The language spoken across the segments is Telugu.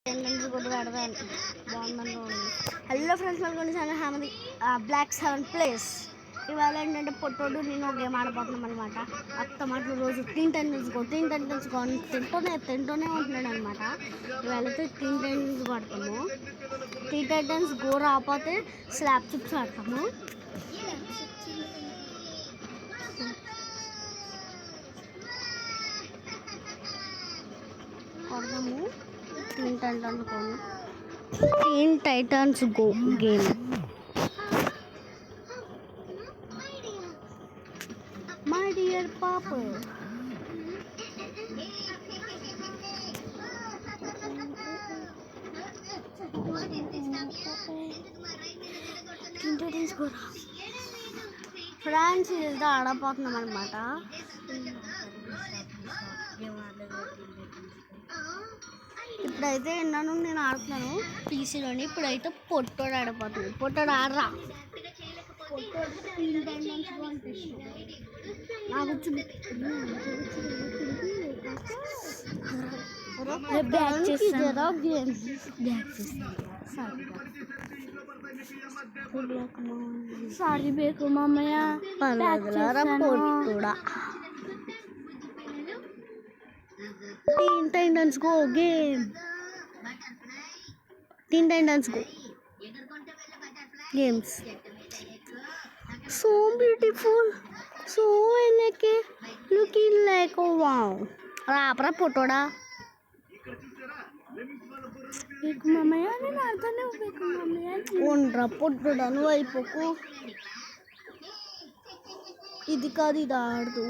Hello friends, welcome to channel హ్యామది బ్లాక్ 7 ప్లేస్. ఇవాళ ఏంటంటే పొట్టోడు నేను ఒక గేమ్ ఆడబోతున్నాం అనమాట. అత్తమాటలు రోజు టీన్ టెన్షన్స్ తింటూనే ఉంటున్నాడు అనమాట. ఇవాళ అయితే టీన్ టెన్స్ కొడతాము. టీన్ టెన్స్ గో రాకపోతే స్లాబ్ చిప్స్ ఆడతాము. కొడదాము Teen Titans Go game. My dear పాప, ఫ్రాన్స్ ఇది ఆడపోతున్నాం అనమాట. ఇప్పుడైతే నేను ఆడుతున్నాను పీసీలోని. ఇప్పుడైతే పొట్టోడు ఆడిపోతుంది. పొట్టోడు ఆడరా, పొట్టోడు సారీ బేకు మామయ్య పొట్టుడా. Teen Titans Go game. Teen Titans Go games. So beautiful, so elegant, looking like a wow. రాపరా పొట్టోడా. ఉండరా పొట్టోడా, నువ్వు అయిపోకు. ఇది కాదు, ఇది ఆడుతూ.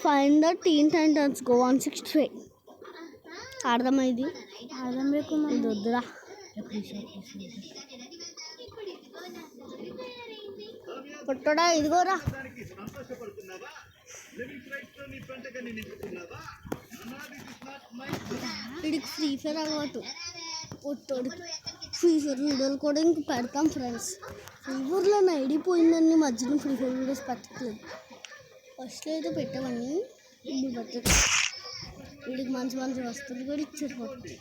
Find the Teen Titans Go 165. ఆడదామా? ఇది ఆడదాం. రేపు ఇది వద్దురా. పొట్టోడా ఇదిగోరా. వీడికి ఫ్రీ ఫైర్ అలవాటు. పొట్టోడికి ఫ్రీ ఫైర్ వీడియోలు కూడా ఇంక పెడతాం ఫ్రెండ్స్. ఫ్రీ ఫైర్లో ఐడి పోయిందని మధ్యలో ఫ్రీ ఫైర్ వీడియోస్ పెట్టట్లేదు. ఫస్ట్లో అయితే పెట్టామని ఇప్పుడు పెట్టదు. వీడికి మంచి మంచి వస్తువులు కూడా ఇచ్చారు పొట్టు.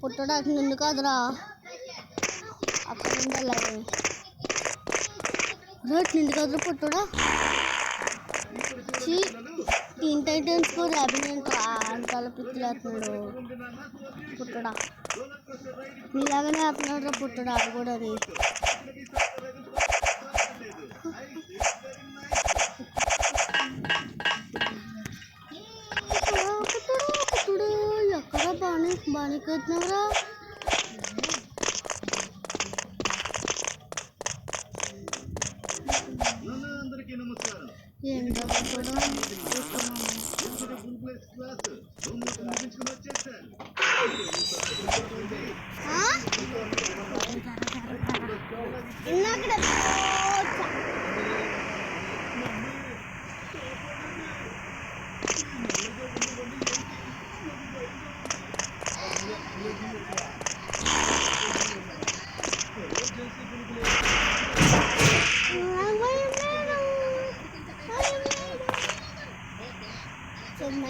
పొట్టోడా నిన్ను కాదురా, అక్కడ ఉండాలి. నిండు కాదురా పొట్టోడా. టీన్ టైటన్స్ కూడా ర్యాబినెంట్ ఆడకాల పిచ్చిలేస్తున్నాడు పొట్టోడా. నీలాగానే ఆడుతున్నాడు రా పొట్టోడా. అది కూడా అది పొట్టోడా ఎక్కడ బాగానే కట్టినవరా. ఏంటో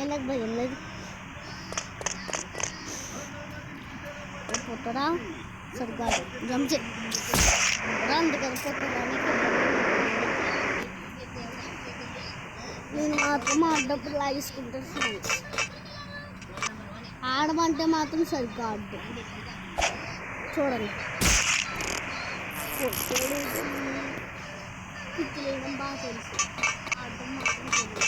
నాకు భయం లేదు. పొట్టరా సరిగ్గా జంప్ అందుకని పొట్టడా. నేను మాత్రం ఆడప్పుడు లాగేసుకుంటాను ఫ్రెండ్స్. ఆడమంటే మాత్రం సరిగ్గా ఆడదు. చూడండి పొట్టోడు పిచ్చి వేయడం బాగా తెలుసు. ఆడడం మాత్రం తెలియదు.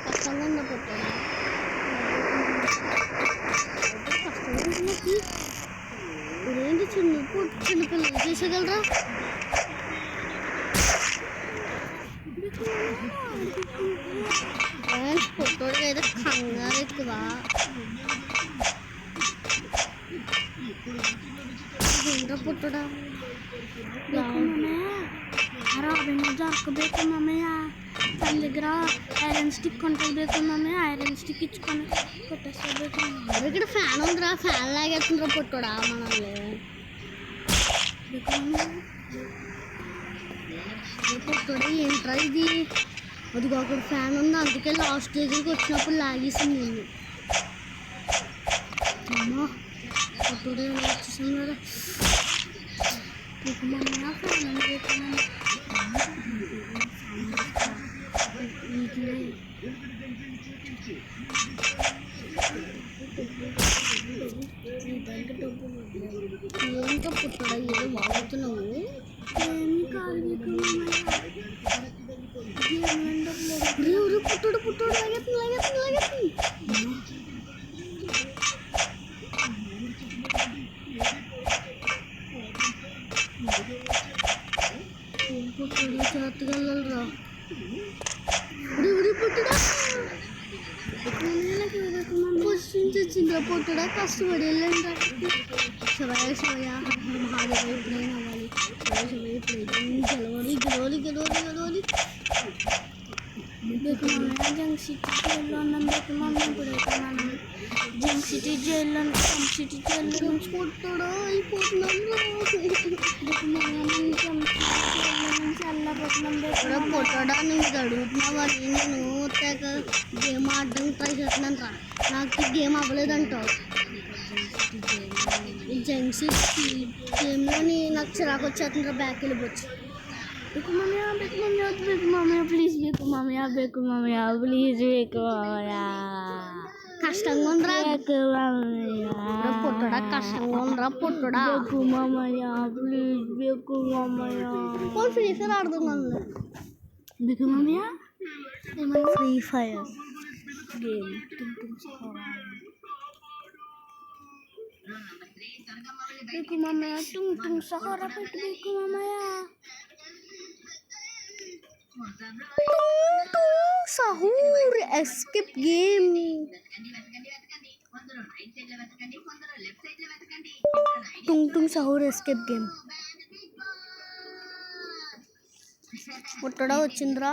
కష్టంగా పెట్టాను. చిన్నపిల్లలు చేసేయగలరా? పొట్టోడికి అయితే కంగారు ఎక్కువ. ఏంట్రా పొట్టోడా రాబిన్ జరకಬೇಕು మమ్మయ్య. తన దగ్గర ఐరన్ స్టిక్ కొంటಬೇಕು మమ్మయ్య. ఐరన్ స్టిక్ ఇచ్చుకొని కొట్టేసుకోಬೇಕು. ఇక్కడ ఫ్యాన్ ఉందిరా, ఫ్యాన్ లాగేస్తుందిరా పొట్టోడా మనల్ని. పొట్టోడా ఏంట్రా ఇది? అదిగో అక్కడ ఫ్యాన్ ఉంది, అందుకే లాస్ట్ దగ్గరికి వచ్చినప్పుడు లాగేసింది నేను. అమ్మా పొట్టోడా వచ్చేసాను కదా. మమ్మల్ని ఫ్యాన్ అని ఏంటో పుట్టడా ఏదో వాడుతున్నావు. ఏమి కాదు పుట్టుడు పుట్టుడు లాగేస్తుంది లాగేస్తుంది లాగేస్తుంది. పుట్టుడు జాగ్రత్తగా వెళ్ళరా. పుట్టుడా వచ్చిందిరా పొట్టుడా. కష్టపడి వెళ్ళండి. శివయ శివయ మహాదేవ ఎప్పుడైనా అవ్వాలి. శివయ శివయ ఎప్పుడైతే గెలవాలి గెలవాలి గెలవాలి గెలవాలి. బేకు మమ్మీ జంక్ సిటీ జైల్లో ఉన్నాం. బేకు మమ్మీ ఎప్పుడైతే మనం జంక్ సిటీ జైల్లో జంక్ సిటీ జైల్లో నుంచి పొట్టుడా అయిపోతున్నాం. బేకు మమ్మీ జంక్ సిటీ జైల్లో నుంచి వెళ్ళబోతున్నాం. బేకు పొట్టడా నువ్వు అడుగుతున్నావని నేను తెగ గేమ్ ఆడడానికి ట్రై చేస్తున్నాను రా. నాకు గేమ్ అవ్వలేదంటావు. ఈ జంక్ సిటీ గేమ్లోని నాకు చిరాకు వచ్చేస్తుందిరా. బ్యాక్ వెళ్ళిపోవచ్చు. బేకు మమ్మీ బేకు మమ్మీ బేకు మమ్మీ ప్లీజ్ బేకు మమ్మీ బేకు మమ్మీ ప్లీజ్ బేకు మమ్మీ. కష్టంగా ఉందిరా పొట్టుడా, కష్టంగా ఉందిరా పొట్టుడా. బేకు మమ్మీ ప్లీజ్ బేకు మమ్మీ. ఫ్రీ ఫైర్ ఆడుతున్నాను. బేకు మమ్మీ ఫ్రీ ఫైర్ గేమ్ బేకు మమ్మీ టుంగ్ టుంగ్ సహారా పెట్టు బేకు మమ్మీ. సహూర్ ఎస్కేప్ గేమ్. టుంగ్ టుంగ్ సహూర్ ఎస్కేప్ గేమ్. పుట్టడా వచ్చిందిరా.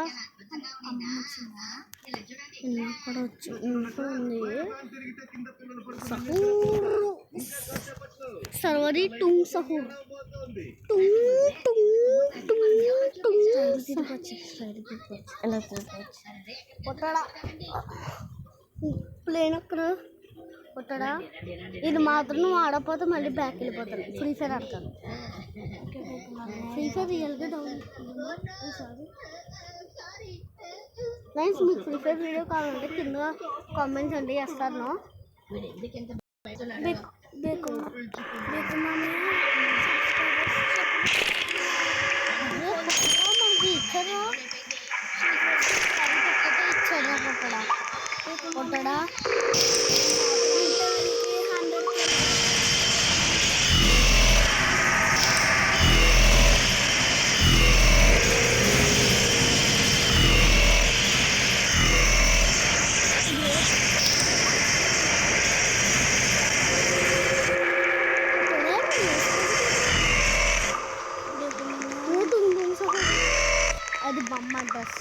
ఇక్కడ ఉంది సహూర్ సర్వరీ టుంగ్ సహూర్ టుంగ్ టుంగ్ టుంగ్ టుంగ్. పుట్టడా ప్లేన్ అక్కడ పుట్టడా. ఇది మాత్రం నువ్వు ఆడకపోతే మళ్ళీ బ్యాక్ వెళ్ళిపోతాను. ఫ్రీ ఫైర్ ఆడతాను. ఫ్రీ ఫైర్ రియల్గా డౌన్. ఫ్రెండ్స్ మీకు ఫ్రీ ఫైర్ వీడియో కావాలంటే కింద కామెంట్స్ అండి చేస్తాను. బేకు బేకు మమ్మీ మనకి ఇచ్చారా ఇచ్చారా పుట్టడా పుట్టడా. అది బొమ్మ డ్రెస్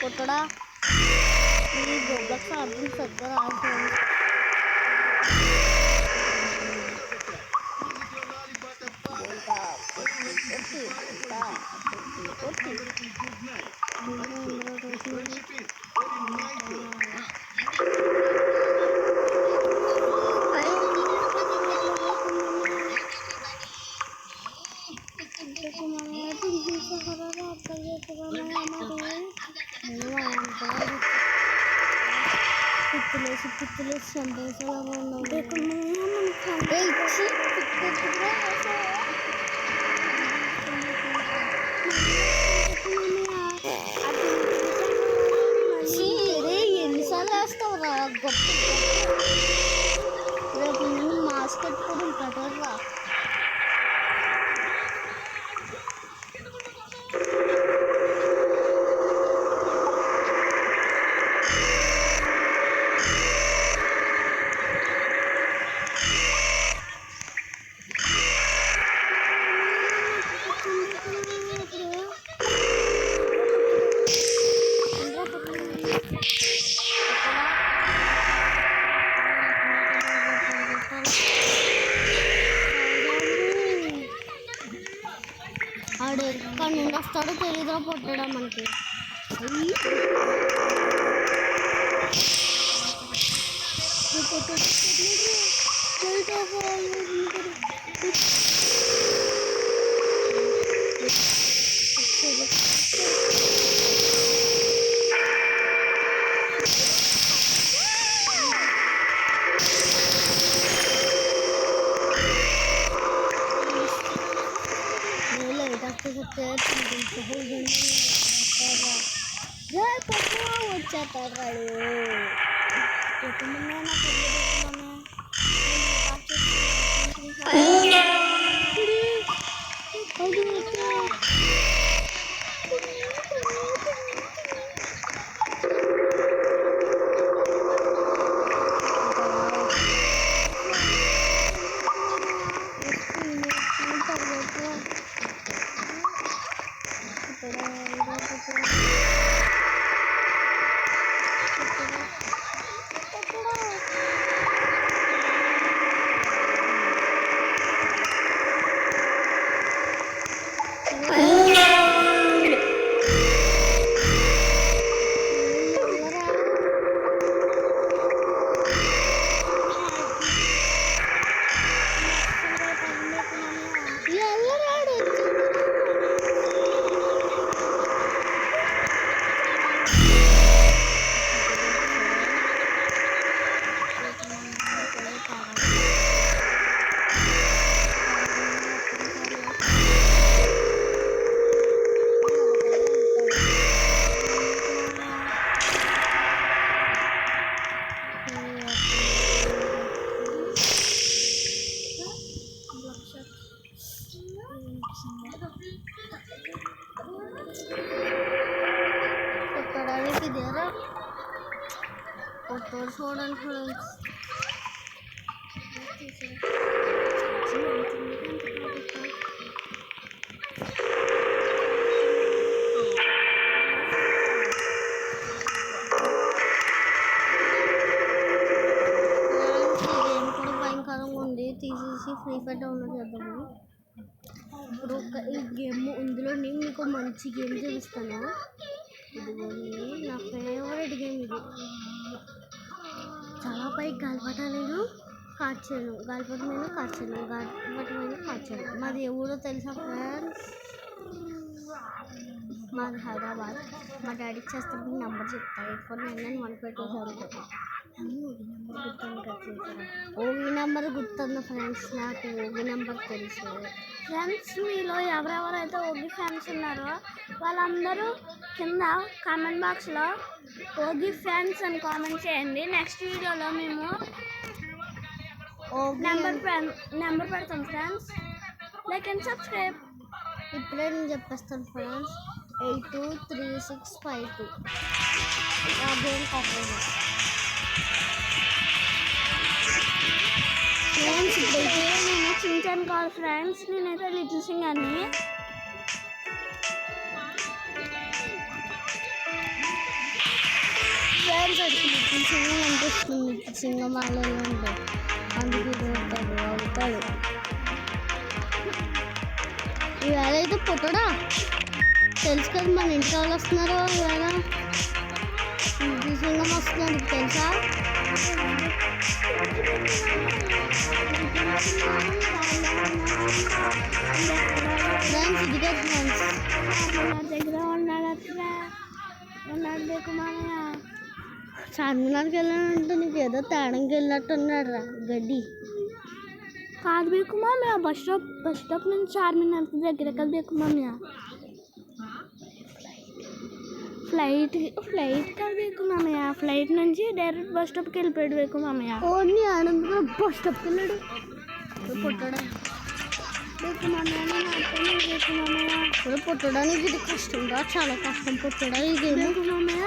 పుట్టడా. ఈ గొబ్బకి అర్థం సరిగ్గా రాదు. పిత్తులేసి చంపేసేలాగా ఉన్నావు. ఎన్నిసార్లు వేస్తావురా గొప్ప రేపు నేను మాస్క్ పెట్టుకోవడం కట్టరా. ఆడు ఎక్కడ నుండి వస్తాడో తెలియదురా పొట్టడా మనకి. వచ్చేస్తాడు కొట్టడానికి ఇదేరా కొట్టాడు చూడండి ఫ్రెండ్స్. గేమ్ కూడా భయంకరంగా ఉంది, తీసేసి ఫ్రీ ఫైర్ డౌన్లోడ్ చేద్దాము. ఇప్పుడు ఈ గేమ్ ఇందులోని మీకు మంచి గేమ్ చూపిస్తాను. ఇదిగోని నా ఫేవరెట్ గేమ్ ఇది. చాలా పైకి గాలిపటాలను కార్చాను, గాలిపటమైన కార్చాను, గాలిపటమైన కార్చాను. మాది ఎవరో తెలుసా ఫ్రెండ్స్? మాది హైదరాబాద్. మా డాడీ చేస్తాను నెంబర్ చెప్తాను. 84991527. ఓగి నెంబర్ గుర్తుంది ఫ్రెండ్స్, నాకు ఓగి నెంబర్ తెలుసు. ఫ్రెండ్స్ మీలో ఎవరెవరైతే ఓగి ఫ్యాన్స్ ఉన్నారో వాళ్ళందరూ కింద కామెంట్ బాక్స్లో ఓగి ఫ్యాన్స్ అని కామెంట్ చేయండి. నెక్స్ట్ వీడియోలో మేము నెంబర్ పెడతాం ఫ్రెండ్స్. Like and subscribe. ఇప్పుడే నేను చెప్పేస్తాను ఫ్రెండ్స్. 823652 game cooperate friends. ఇప్పుడైతే నేను చించాను కాదు ఫ్రెండ్స్, నేనైతే లిటిల్ సింగ్ అని. ఫ్రెండ్స్ అది లిటిల్ సింగ్ అనిపిస్తుంది, లిటిల్ సింగమాలలో ఉంటాయి, అందుకే అవుతాడు. ఈవేళ అయితే పుట్టడా తెలుసు కదా, మన ఇంట్లో వాళ్ళు వస్తున్నారు. ఈవేళ లిటిల్ సింగం వస్తున్నారు తెలుసా? ఫ్రెండ్స్ ఇదిగే ఫ్రెండ్స్ దగ్గర ఉన్నాడు, ఉన్నాడు మామయ్య చార్మినార్కి వెళ్ళానంటే నీకు ఏదో తేడంకి వెళ్ళినట్టున్నాడు రా గడ్డి. కాదు బేకు మామయ్య, బస్ స్టాప్ నుంచి చార్మినార్కి దగ్గర కదా బేకు మామయ్య. ఫ్లైట్ కాదు బేకు మామయ్య, ఫ్లైట్ నుంచి డైరెక్ట్ బస్ స్టాప్కి వెళ్ళిపోయాడు బేకు మామయ్య. ఓన్లీ ఆనంద్ బస్ స్టాప్కి వెళ్ళాడు పుట్టడా బేకు మామయ్య. బేకు మామయ్య ఇప్పుడు పుట్టడానికి ఇది కష్టం రా, చాలా కష్టం పుట్టడానికి. బేకు మామయ్య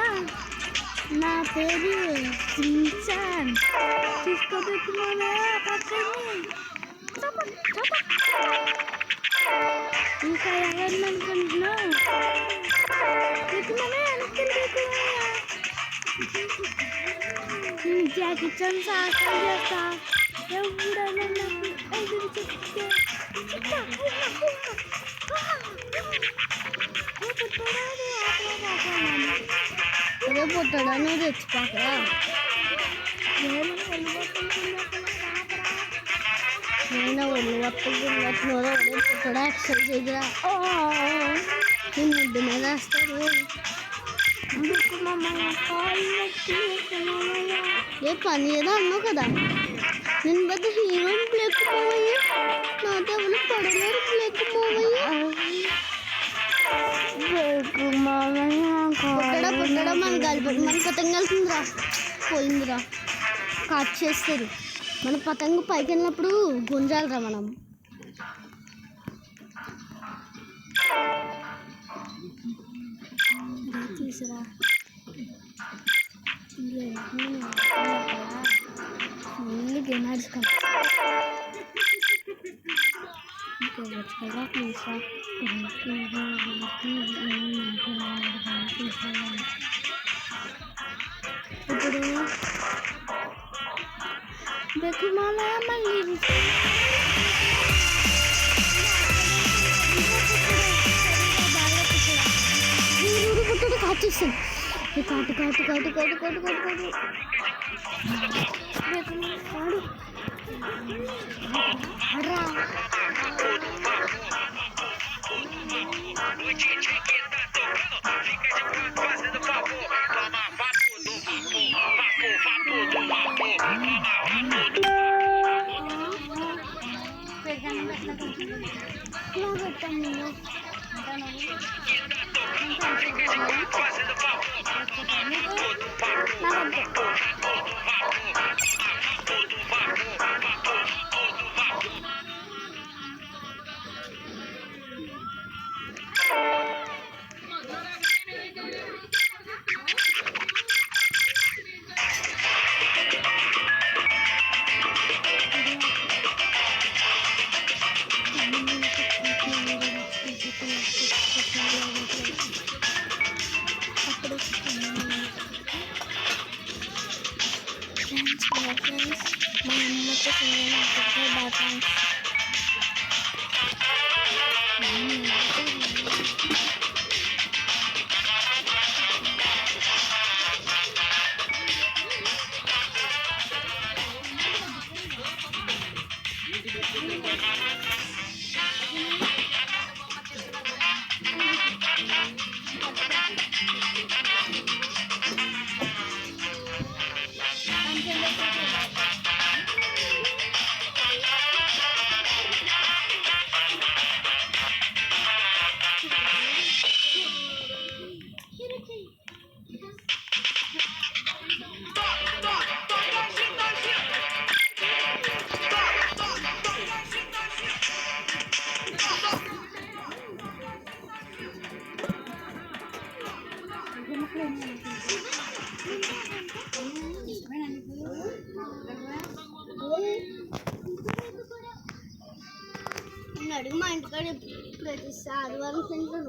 నా పేరు సించాన్, తీసుకోబేకు మామయ్య పక్కని. ఇంకా ఎవరిని అనుకుంటున్నావు? జాకీ చాన్ సాహసం చేస్తా ఎవడన్నా ఎదురు చెప్తే అదే పుట్టడా నువ్వు తెచ్చిపోకరా. నేను ఒళ్ళు వస్తున్నా పుట్టడా ఎక్సర్సైజ్ చేయరా. నీ ముద్దు మీద వేస్తాడు. ఏ పని ఏదో అన్నావు కదా, నేను పెద్ద హీరోయిన్ ప్లేక్ పోవయ్యా, నాతో ఎవరు పడలేరు ప్లేక్ పోవయ్యా. పుట్టడా మన గల్పడి మన పతంగ వెళ్తుందిరా, పోయిందిరా, కాట్ చేస్తారు. మన పతంగ పైకి వెళ్ళినప్పుడు గుంజాలిరా మనం. తీసురా ఫుల్ గేమ్ ఆడుకోవాలి. ఇంకా తీసా ఇప్పుడు బేకు మామయ్య మళ్ళీ పుట్టడు కాచేస్తాను. కాటు కాటు కాటు కాటు కాటు కాటు కాటు కాడు రా. మా అమ్మతో అడుగు. మా ఇంటికాడ ప్రతి ఆదివారం తింటాను.